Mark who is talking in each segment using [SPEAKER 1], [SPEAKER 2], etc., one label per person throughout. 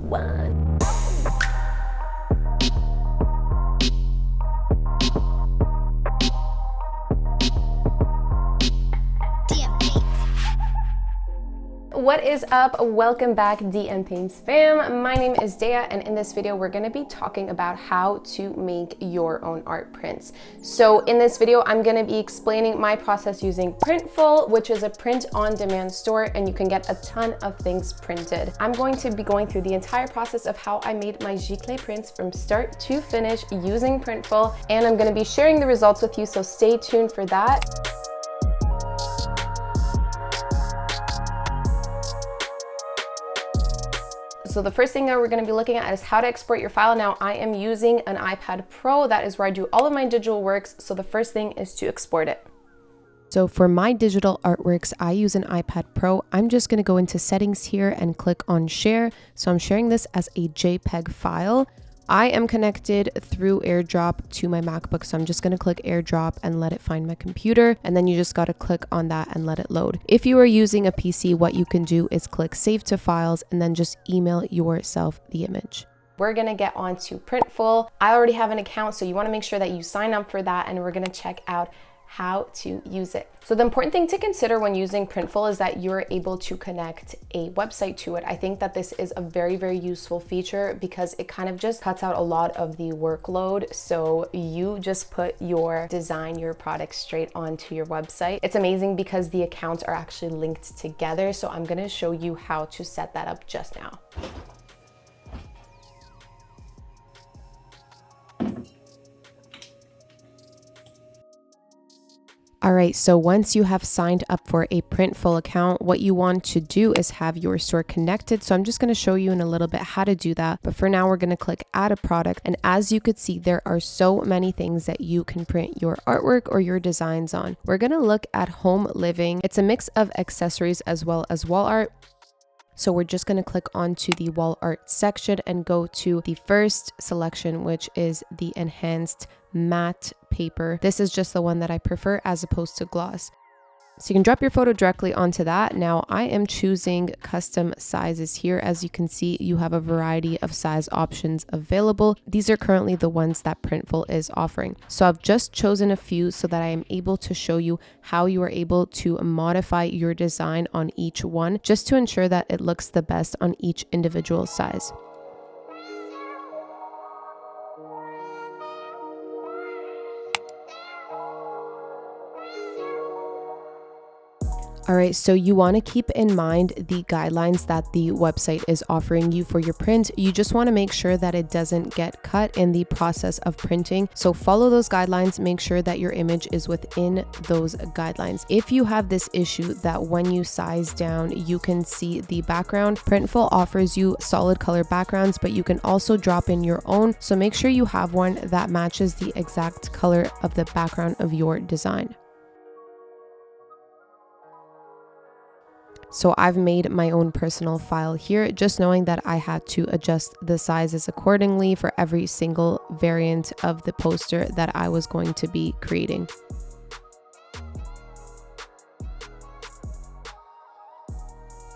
[SPEAKER 1] 1. What is up? Welcome back, Dmpaints fam. My name is Dea, and in this video we're going to be talking about how to make your own art prints. So in this video I'm going to be explaining my process using Printful, which is a print-on-demand store, and you can get a ton of things printed. I'm going to be going through the entire process of how I made my giclée prints from start to finish using Printful, and I'm going to be sharing the results with you, so stay tuned for that. So the first thing that we're going to be looking at is how to export your file. Now I am using an iPad Pro. That is where I do all of my digital works. So the first thing is to export it. So for my digital artworks, I use an iPad Pro. I'm just going to go into settings here and click on share. So I'm sharing this as a JPEG file. I am connected through AirDrop to my MacBook, so I'm just going to click AirDrop and let it find my computer, and then you just got to click on that and let it load. If you are using a PC, what you can do is click Save to Files and then just email yourself the image. We're going to get on to Printful. I already have an account, so you want to make sure that you sign up for that, and we're going to check out how to use it. So the important thing to consider when using Printful is that you're able to connect a website to it. I think that this is a very, very useful feature because it kind of just cuts out a lot of the workload. So you just put your design, your product straight onto your website. It's amazing because the accounts are actually linked together. So I'm going to show you how to set that up just now. All right, so once you have signed up for a Printful account, what you want to do is have your store connected. So I'm just going to show you in a little bit how to do that. But for now, we're going to click add a product. And as you could see, there are so many things that you can print your artwork or your designs on. We're going to look at home living. It's a mix of accessories as well as wall art. So we're just going to click onto the wall art section and go to the first selection, which is the enhanced matte paper. This is just the one that I prefer as opposed to gloss. So you can drop your photo directly onto that. Now I am choosing custom sizes here. As you can see, you have a variety of size options available. These are currently the ones that Printful is offering. So I've just chosen a few so that I am able to show you how you are able to modify your design on each one, just to ensure that it looks the best on each individual size. All right, so you want to keep in mind the guidelines that the website is offering you for your print. You just want to make sure that it doesn't get cut in the process of printing. So follow those guidelines, make sure that your image is within those guidelines. If you have this issue that when you size down, you can see the background, Printful offers you solid color backgrounds, but you can also drop in your own. So make sure you have one that matches the exact color of the background of your design. So I've made my own personal file here, just knowing that I had to adjust the sizes accordingly for every single variant of the poster that I was going to be creating.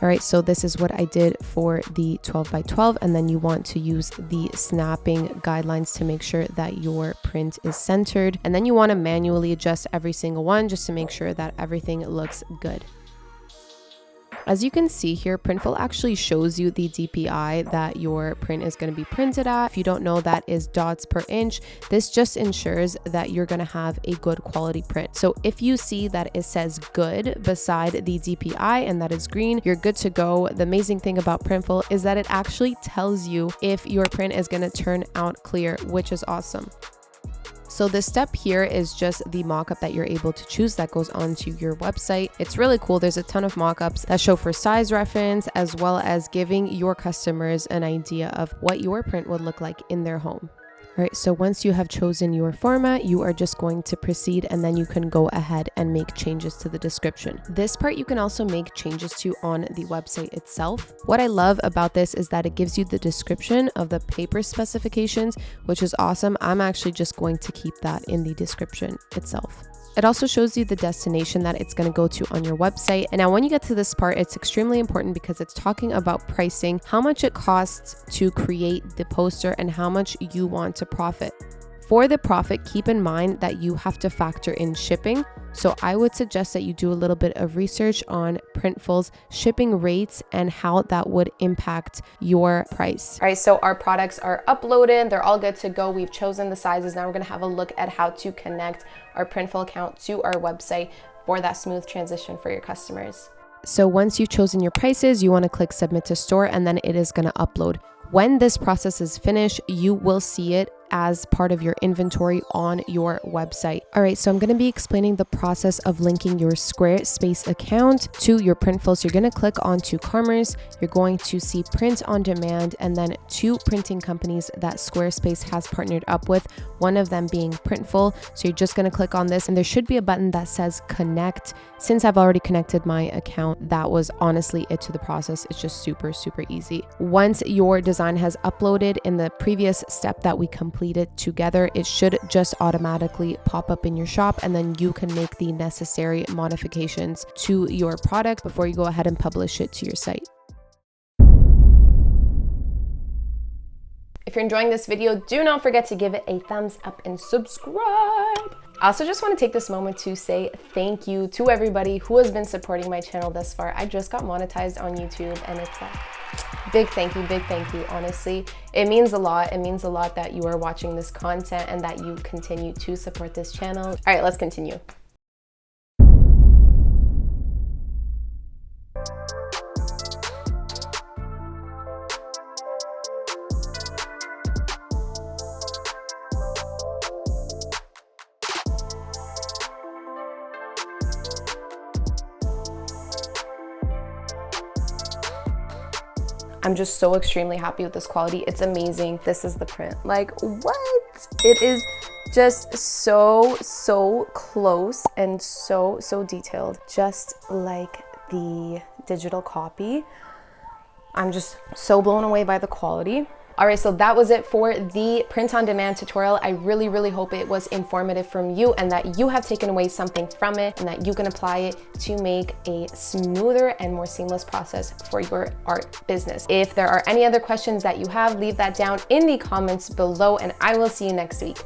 [SPEAKER 1] All right, so this is what I did for the 12 by 12, and then you want to use the snapping guidelines to make sure that your print is centered. And then you want to manually adjust every single one just to make sure that everything looks good. As you can see here, Printful actually shows you the DPI that your print is going to be printed at. If you don't know, that is dots per inch. This just ensures that you're going to have a good quality print. So if you see that it says good beside the DPI and that is green, you're good to go. The amazing thing about Printful is that it actually tells you if your print is going to turn out clear, which is awesome. So this step here is just the mockup that you're able to choose that goes onto your website. It's really cool. There's a ton of mockups that show for size reference, as well as giving your customers an idea of what your print would look like in their home. All right, so once you have chosen your format, you are just going to proceed, and then you can go ahead and make changes to the description. This part you can also make changes to on the website itself. What I love about this is that it gives you the description of the paper specifications, which is awesome. I'm actually just going to keep that in the description itself. It also shows you the destination that it's going to go to on your website. And now when you get to this part, it's extremely important because it's talking about pricing, how much it costs to create the poster and how much you want to profit. For the profit, keep in mind that you have to factor in shipping. So I would suggest that you do a little bit of research on Printful's shipping rates and how that would impact your price. All right, so our products are uploaded. They're all good to go. We've chosen the sizes. Now we're gonna have a look at how to connect our Printful account to our website for that smooth transition for your customers. So once you've chosen your prices, you wanna click Submit to Store, and then it is gonna upload. When this process is finished, you will see it as part of your inventory on your website. All right, so I'm gonna be explaining the process of linking your SquareSpace account to your Printful. So you're gonna click onto Commerce, you're going to see Print on Demand, and then 2 printing companies that Squarespace has partnered up with, one of them being Printful. So you're just gonna click on this, and there should be a button that says Connect. Since I've already connected my account, that was honestly it to the process. It's just super, super easy. Once your design has uploaded in the previous step that we completed together, it should just automatically pop up in your shop, and then you can make the necessary modifications to your product before you go ahead and publish it to your site. If you're enjoying this video, do not forget to give it a thumbs up and subscribe. I also just want to take this moment to say thank you to everybody who has been supporting my channel thus far. I just got monetized on YouTube, and it's like, big thank you, honestly. It means a lot. It means a lot that you are watching this content and that you continue to support this channel. All right, let's continue. I'm just so extremely happy with this quality. It's amazing. This is the print. Like, what? It is just so close and so detailed, just like the digital copy. I'm just so blown away by the quality. All right, so that was it for the print on demand tutorial. I really hope it was informative from you and that you have taken away something from it and that you can apply it to make a smoother and more seamless process for your art business. If there are any other questions that you have, leave that down in the comments below, and I will see you next week.